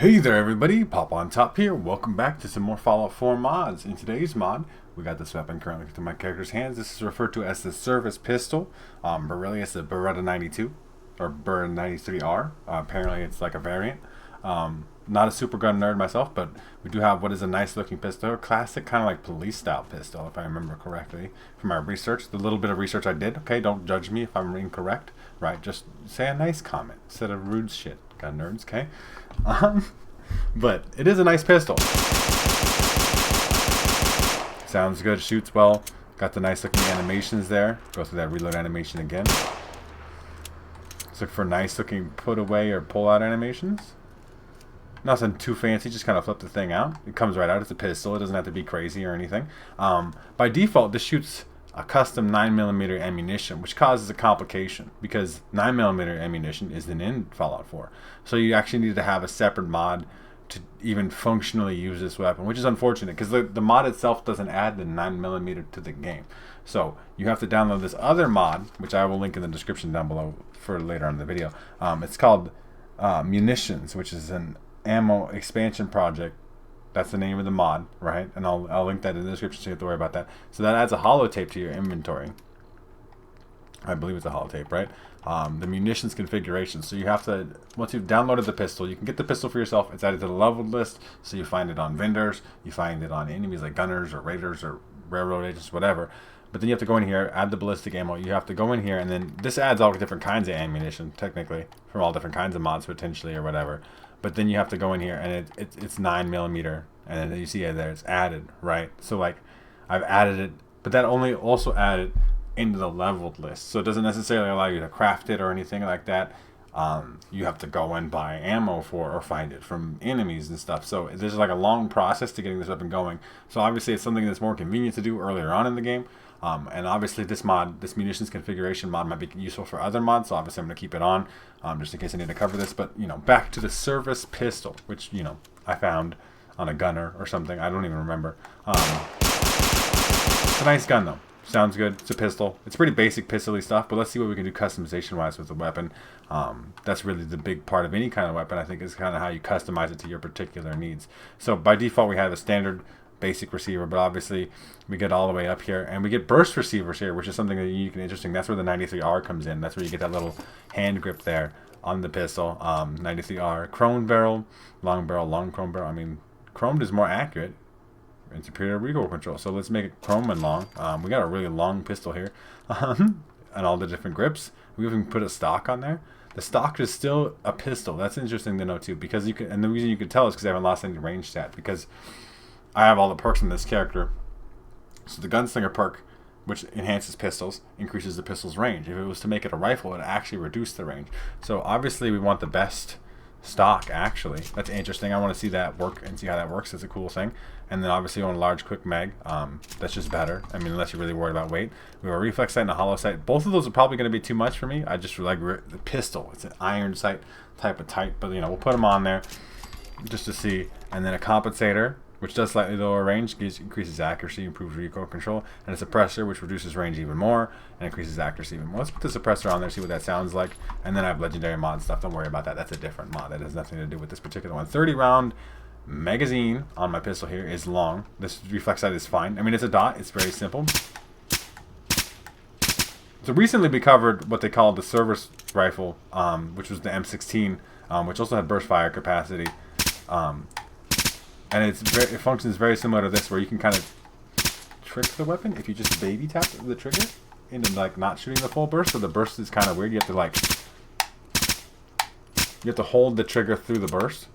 Hey there everybody, Pop on Top here. Welcome back to some more Fallout 4 mods. In today's mod, we got this weapon currently in my character's hands. This is referred to as the service pistol. But really it's the Beretta 92 or Beretta 93R. Apparently it's like a variant. Not a super gun nerd myself, but we do have what is a nice looking pistol. A classic kind of like police style pistol, if I remember correctly from my research. The little bit of research I did, okay, don't judge me if I'm incorrect, right? Just say a nice comment instead of rude shit. Gun nerds, okay? But it is a nice pistol. Sounds good, shoots well. Got the nice looking animations there. Go through that reload animation again. Let's look for nice looking put away or pull out animations. Nothing too fancy, just kind of flip the thing out. It comes right out. It's a pistol. It doesn't have to be crazy or anything. By default, this shoots a custom 9mm ammunition, which causes a complication because 9mm ammunition isn't in Fallout 4. So you actually need to have a separate mod to even functionally use this weapon, which is unfortunate because the mod itself doesn't add the 9mm to the game. So you have to download this other mod, which I will link in the description down below for later on in the video. It's called Munitions, which is an ammo expansion project. That's the name of the mod, right? And I'll link that in the description so you don't have to worry about that. So that adds a holotape to your inventory. I believe it's a holotape, right? The munitions configuration. So you have to, once you've downloaded the pistol, you can get the pistol for yourself. It's added to the leveled list. So you find it on vendors. You find it on enemies like gunners or raiders or railroad agents, whatever. But then you have to go in here, add the ballistic ammo. You have to go in here, and then this adds all different kinds of ammunition, technically, from all different kinds of mods, potentially, or whatever. But then you have to go in here, and it's 9mm, and then you see it there, it's added, right? So like, I've added it, but that only also added into the leveled list. So it doesn't necessarily allow you to craft it or anything like that. You have to go and buy ammo for or find it from enemies and stuff. So there's like a long process to getting this up and going. So obviously it's something that's more convenient to do earlier on in the game. And obviously this mod, this munitions configuration mod, might be useful for other mods, so obviously I'm going to keep it on, just in case I need to cover this. But, you know, back to the service pistol, which, you know, I found on a gunner or something. I don't even remember. It's a nice gun, though. Sounds good. It's a pistol. It's pretty basic pistol-y stuff, but let's see what we can do customization-wise with the weapon. That's really the big part of any kind of weapon, I think, is kind of how you customize it to your particular needs. So by default, we have a standard basic receiver, but obviously we get all the way up here and we get burst receivers here, which is something that unique and interesting. That's where the 93R comes in. That's where you get that little hand grip there on the pistol. 93R, chrome barrel, long chrome barrel. I mean, chromed is more accurate and superior recoil control, so let's make it chrome and long. We got a really long pistol here and all the different grips. We even put a stock on there. The stock is still a pistol. That's interesting to know too, because you can, and the reason you can tell is because I haven't lost any range stat, because I have all the perks in this character. So the gunslinger perk, which enhances pistols, increases the pistol's range. If it was to make it a rifle, it would actually reduce the range. So obviously we want the best stock, actually. That's interesting. I want to see that work and see how that works. It's a cool thing. And then obviously on a large quick mag, that's just better. I mean, unless you're really worried about weight. We have a reflex sight and a hollow sight. Both of those are probably going to be too much for me. I just like the pistol. It's an iron sight type of type, but you know, we'll put them on there just to see. And then a compensator, which does slightly lower range, increases accuracy, improves recoil control, and a suppressor, which reduces range even more and increases accuracy even more. Let's put the suppressor on there, see what that sounds like, and then I have legendary mod stuff. Don't worry about that. That's a different mod. That has nothing to do with this particular one. 30-round magazine on my pistol here is long. This reflex sight is fine. I mean, it's a dot. It's very simple. So recently we covered what they call the service rifle, which was the M16, which also had burst fire capacity. And it functions very similar to this, where you can kind of trick the weapon if you just baby tap the trigger into like not shooting the full burst. So the burst is kind of weird. You have to like, you have to hold the trigger through the burst,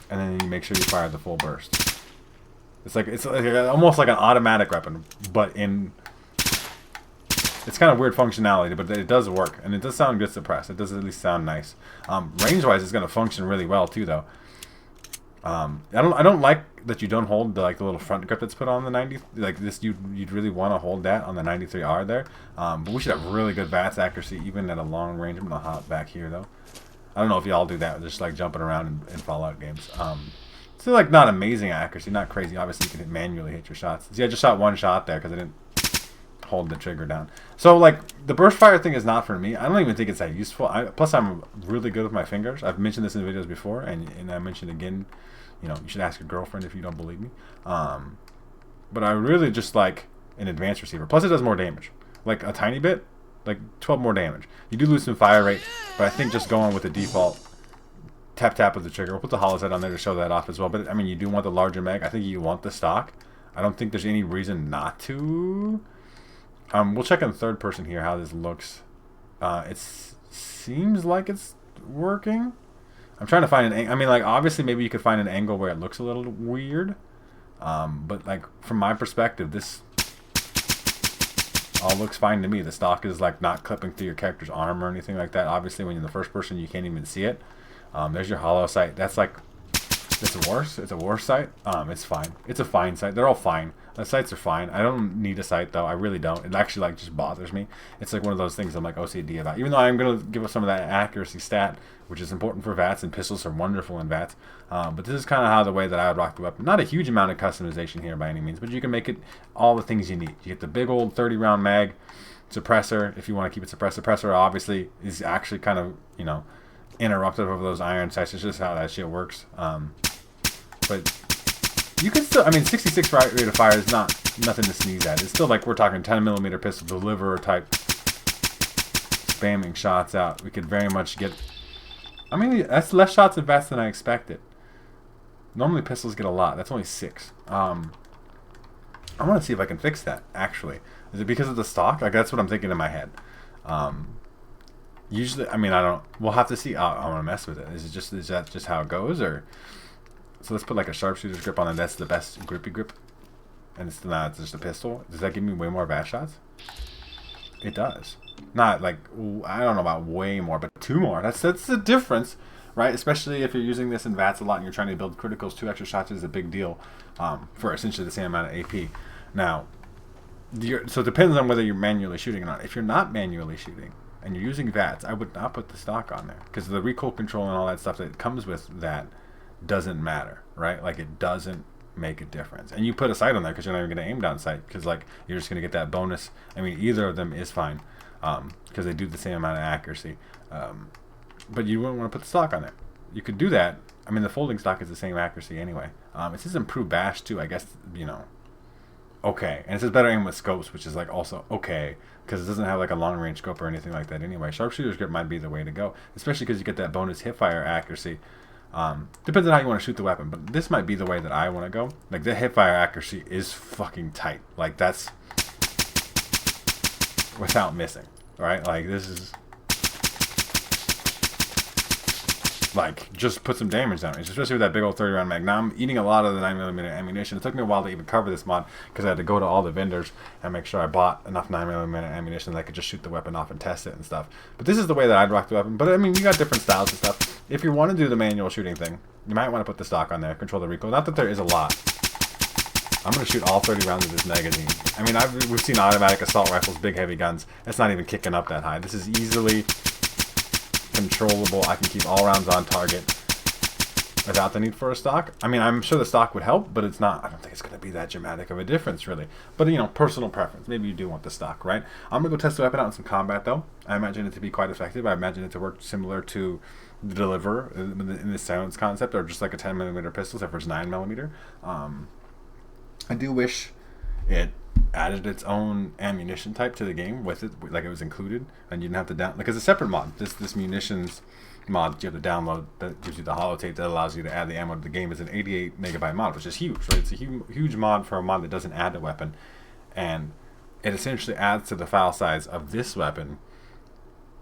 and then you make sure you fire the full burst. It's like almost like an automatic weapon, but it's kind of weird functionality, but it does work, and it does sound good suppressed. It does at least sound nice. Range-wise, it's going to function really well too, though. I don't like that you don't hold the little front grip that's put on the 90, like this. You'd really want to hold that on the 93R there. But we should have really good VATS accuracy even at a long range. I'm gonna hop back here though. I don't know if y'all do that, just like jumping around in Fallout games. So like not amazing accuracy, not crazy. Obviously you can manually hit your shots. See, I just shot one shot there because I didn't hold the trigger down. So like the burst fire thing is not for me. I don't even think it's that useful. Plus I'm really good with my fingers. I've mentioned this in videos before, and I mentioned again, you know, you should ask your girlfriend if you don't believe me. But I really just like an advanced receiver. Plus it does more damage, like a tiny bit, like 12 more damage. You do lose some fire rate, but I think just going with the default tap of the trigger. We'll put the hollow sight on there to show that off as well. But I mean, you do want the larger mag. I think you want the stock. I don't think there's any reason not to. We'll check in third person here how this looks. It seems like it's working. I'm trying to find an angle. I mean, like, obviously maybe you could find an angle where it looks a little weird. But like from my perspective, this all looks fine to me. The stock is like not clipping through your character's arm or anything like that. Obviously when you're in the first person, you can't even see it. There's your hollow sight. That's like, it's worse. It's a worse sight. It's fine. It's a fine sight. They're all fine. The sights are fine. I don't need a sight though. I really don't. It actually like just bothers me. It's like one of those things I'm like OCD about. Even though I'm gonna give us some of that accuracy stat, which is important for VATs, and pistols are wonderful in VATs. But this is kind of how the way that I would rock the weapon. Not a huge amount of customization here by any means, but you can make it all the things you need. You get the big old 30 round mag, suppressor if you want to keep it suppressed. Suppressor obviously is actually kind of, you know, interruptive of those iron sights. It's just how that shit works. But you can still, I mean, 66 rate of fire is not nothing to sneeze at. It's still like we're talking 10mm pistol deliverer type spamming shots out. We could very much get, I mean, that's less shots of VATs than I expected. Normally pistols get a lot. That's only 6. I want to see if I can fix that, actually. Is it because of the stock? Like, that's what I'm thinking in my head. Usually, I mean, I don't, we'll have to see. I want to mess with it. Is that just how it goes, or? So let's put like a sharpshooter's grip on it. That's the best grippy grip. And it's not just a pistol. Does that give me way more VAT shots? It does. Not like, I don't know about way more, but 2 more. That's the difference, right? Especially if you're using this in VATs a lot and you're trying to build criticals. 2 extra shots is a big deal for essentially the same amount of AP. Now, so it depends on whether you're manually shooting or not. If you're not manually shooting and you're using VATs, I would not put the stock on there, because the recoil control and all that stuff that comes with that doesn't matter, right? Like, it doesn't make a difference. And you put a sight on there because you're not even going to aim down sight, because like you're just going to get that bonus. I mean, either of them is fine because they do the same amount of accuracy. But you wouldn't want to put the stock on there. You could do that. I mean, the folding stock is the same accuracy anyway. It says improved bash too, I guess, you know. Okay. And it says better aim with scopes, which is like also okay, because it doesn't have like a long range scope or anything like that anyway. Sharpshooter's grip might be the way to go, especially because you get that bonus hip fire accuracy. Depends on how you want to shoot the weapon, but this might be the way that I want to go. Like, the hip fire accuracy is fucking tight. Like, that's without missing, right? Like, this is like, just put some damage down, especially with that big old 30 round mag. Now I'm eating a lot of the 9mm ammunition. It took me a while to even cover this mod because I had to go to all the vendors and make sure I bought enough 9mm ammunition that I could just shoot the weapon off and test it and stuff. But this is the way that I'd rock the weapon. But I mean, you got different styles and stuff. If you want to do the manual shooting thing, you might want to put the stock on there, control the recoil. Not that there is a lot. I'm going to shoot all 30 rounds of this magazine. I mean, we've seen automatic assault rifles, big heavy guns. It's not even kicking up that high. This is easily controllable. I can keep all rounds on target without the need for a stock. I mean, I'm sure the stock would help, but it's not, I don't think it's going to be that dramatic of a difference, really. But, you know, personal preference. Maybe you do want the stock, right? I'm going to go test the weapon out in some combat, though. I imagine it to be quite effective. I imagine it to work similar to the Deliver in the silence concept, or just like a 10mm pistol, except for it's 9mm. I do wish it added its own ammunition type to the game with it, like it was included, and you didn't have to down, like, it's a separate mod. This munitions mod that you have to download that gives you the holotape that allows you to add the ammo to the game is an 88 MB mod, which is huge, right? It's a huge mod for a mod that doesn't add a weapon, and it essentially adds to the file size of this weapon,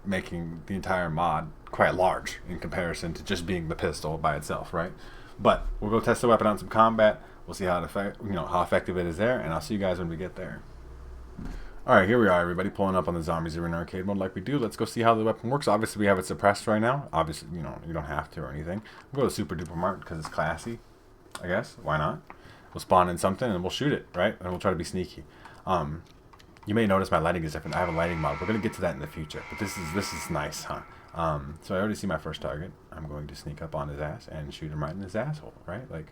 making the entire mod quite large in comparison to just being the pistol by itself, right? But we'll go test the weapon out in some combat. We'll see how effective it is there, and I'll see you guys when we get there. Alright, here we are, everybody, pulling up on the Zombies Arena arcade mode like we do. Let's go see how the weapon works. Obviously, we have it suppressed right now. Obviously, you know, you don't have to or anything. We'll go to Super Duper Mart because it's classy, I guess. Why not? We'll spawn in something and we'll shoot it, right? And we'll try to be sneaky. You may notice my lighting is different. I have a lighting mod. We're going to get to that in the future. But this is nice, huh? So I already see my first target. I'm going to sneak up on his ass and shoot him right in his asshole, right? Like,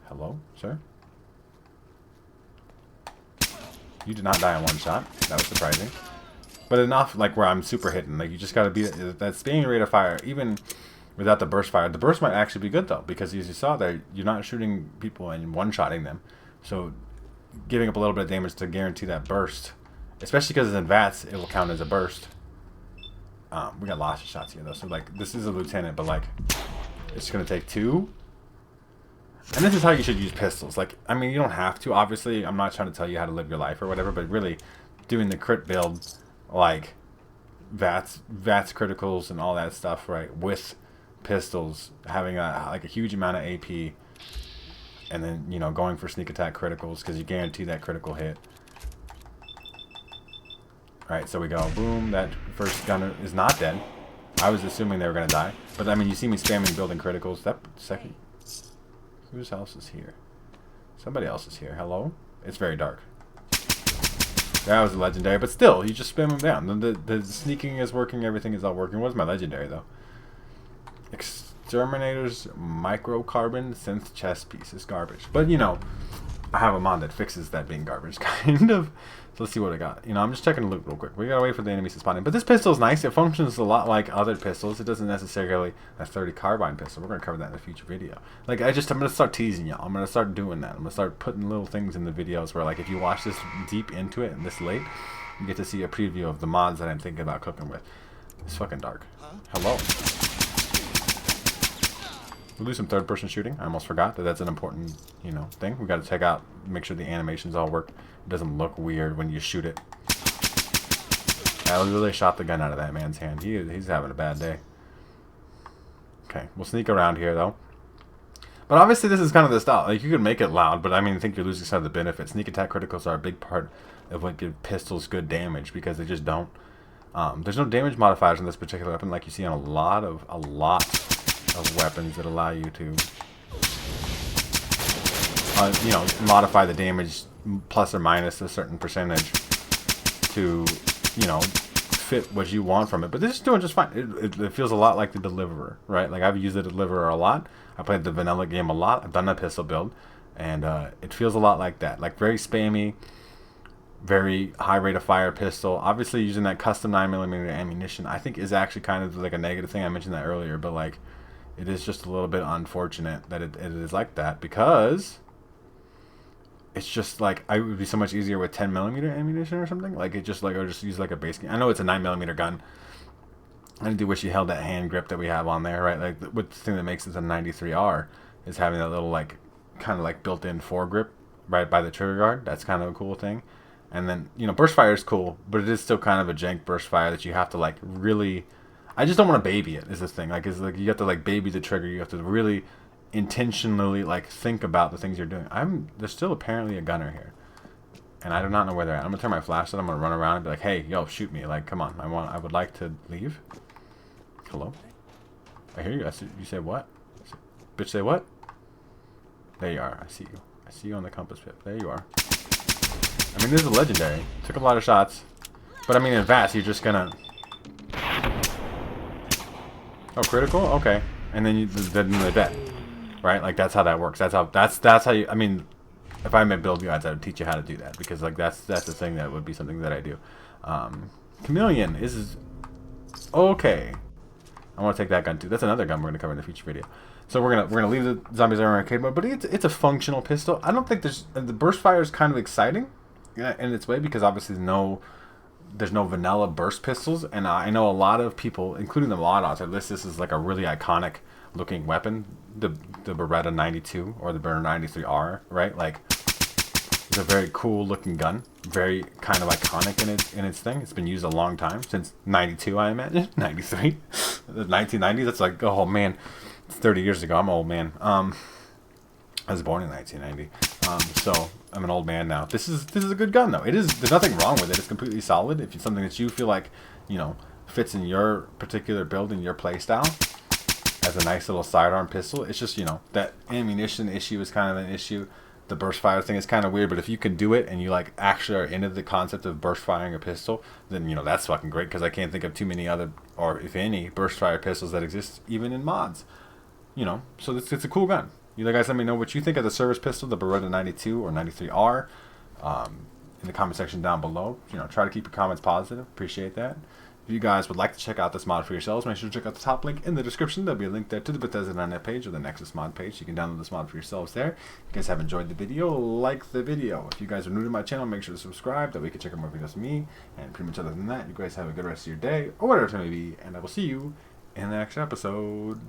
hello, sir? You did not die in one shot. That was surprising. But enough, like, where I'm super hidden. Like, you just gotta be that spamming rate of fire, even without the burst fire. The burst might actually be good, though, because as you saw there, you're not shooting people and one-shotting them. So, giving up a little bit of damage to guarantee that burst, especially because in VATS, it will count as a burst. We got lots of shots here, though. So, like, this is a lieutenant, but, like, it's gonna take 2. And this is how you should use pistols. Like, I mean, you don't have to. Obviously, I'm not trying to tell you how to live your life or whatever, but really, doing the crit build, like, VATS criticals and all that stuff, right, with pistols, having a huge amount of AP, and then, you know, going for sneak attack criticals, because you guarantee that critical hit. Alright, so we go, boom, that first gunner is not dead. I was assuming they were going to die. But, I mean, you see me spamming building criticals. That second... Whose else is here? Somebody else is here. Hello? It's very dark. That was a legendary, but still, you just spam them down. The sneaking is working, everything is all working. What's my legendary, though? Exterminator's microcarbon synth chest piece is garbage. But, you know, I have a mod that fixes that being garbage, kind of. So let's see what I got. You know, I'm just checking the loot real quick. We gotta wait for the enemies to spawn in. But this pistol is nice. It functions a lot like other pistols. It doesn't necessarily a 30 carbine pistol. We're gonna cover that in a future video. Like, I'm gonna start teasing y'all. I'm gonna start doing that. I'm gonna start putting little things in the videos where, like, if you watch this deep into it and this late, you get to see a preview of the mods that I'm thinking about cooking with. It's fucking dark. Hello. We'll do some third-person shooting. I almost forgot that that's an important, you know, thing. We got to check out, make sure the animations all work. It doesn't look weird when you shoot it. I literally shot the gun out of that man's hand. He's having a bad day. Okay, we'll sneak around here, though. But obviously, this is kind of the style. Like, you could make it loud, but I mean, I think you're losing some of the benefits. Sneak attack criticals are a big part of what give pistols good damage, because they just don't. There's no damage modifiers on this particular weapon, like you see on a lot of weapons that allow you to, you know, modify the damage plus or minus a certain percentage to, you know, fit what you want from it. But this is doing just fine. It feels a lot like the Deliverer, right? Like, I've used the Deliverer a lot. I played the vanilla game a lot. I've done a pistol build, and it feels a lot like that. Like, very spammy, very high rate of fire pistol. Obviously, using that custom 9mm ammunition, I think, is actually kind of like a negative thing. I mentioned that earlier, but, like, it is just a little bit unfortunate that it is like that, because it's just like, it would be so much easier with 10mm ammunition or something. Like, it just, like, or just use like a base game. I know it's a 9mm gun. I do wish you held that hand grip that we have on there, right? Like, the thing that makes it a 93R is having that little, like, kind of like built-in foregrip right by the trigger guard. That's kind of a cool thing. And then, you know, burst fire is cool, but it is still kind of a jank burst fire that you have to, like, really... I just don't want to baby it, is the thing. Like, it's like you have to, like, baby the trigger. You have to really intentionally, like, think about the things you're doing. There's still apparently a gunner here, and I do not know where they're at. I'm gonna turn my flashlight. I'm gonna run around and be like, "Hey, yo, shoot me!" Like, come on. I would like to leave. Hello. I hear you. You say what? Bitch, say what? There you are. I see you. I see you on the compass pip. There you are. I mean, this is a legendary. Took a lot of shots, but I mean, in VATS, you're just gonna. Oh, critical? Okay. And then then they bet. Right? Like, that's how that works. That's how you, I mean, if I made build guides, I would teach you how to do that, because, like, that's the thing that would be something that I do. Chameleon is okay. I want to take that gun too. That's another gun we're gonna cover in the future video. So we're gonna leave the zombies in arcade mode, but it's a functional pistol. I don't think the burst fire is kind of exciting in its way, because obviously there's no vanilla burst pistols, and I know a lot of people, including the mod author, list this as like a really iconic looking weapon, the Beretta 92 or the Beretta 93R, right? Like, it's a very cool looking gun, very kind of iconic in its thing. It's been used a long time, since 92, I imagine. 93, the 1990s. That's like, oh man, it's 30 years ago. I'm an old man. I was born in 1990, so I'm an old man now. This is a good gun, though. There's nothing wrong with it. It's completely solid. If it's something that you feel like, you know, fits in your particular build and your play style as a nice little sidearm pistol, it's just, you know, that ammunition issue is kind of an issue. The burst fire thing is kind of weird, but if you can do it and you, like, actually are into the concept of burst firing a pistol, then, you know, that's fucking great, because I can't think of too many other, or if any, burst fire pistols that exist even in mods. You know, so it's a cool gun. You guys let me know what you think of the service pistol, the Beretta 92 or 93R. in the comment section down below. You know, try to keep your comments positive. Appreciate that. If you guys would like to check out this mod for yourselves, make sure to check out the top link in the description. There'll be a link there to the Bethesda.net page or the Nexus mod page. You can download this mod for yourselves there. If you guys have enjoyed the video, like the video. If you guys are new to my channel, make sure to subscribe. That way you can check out more videos from me. And pretty much other than that, you guys have a good rest of your day, or whatever it may be. And I will see you in the next episode.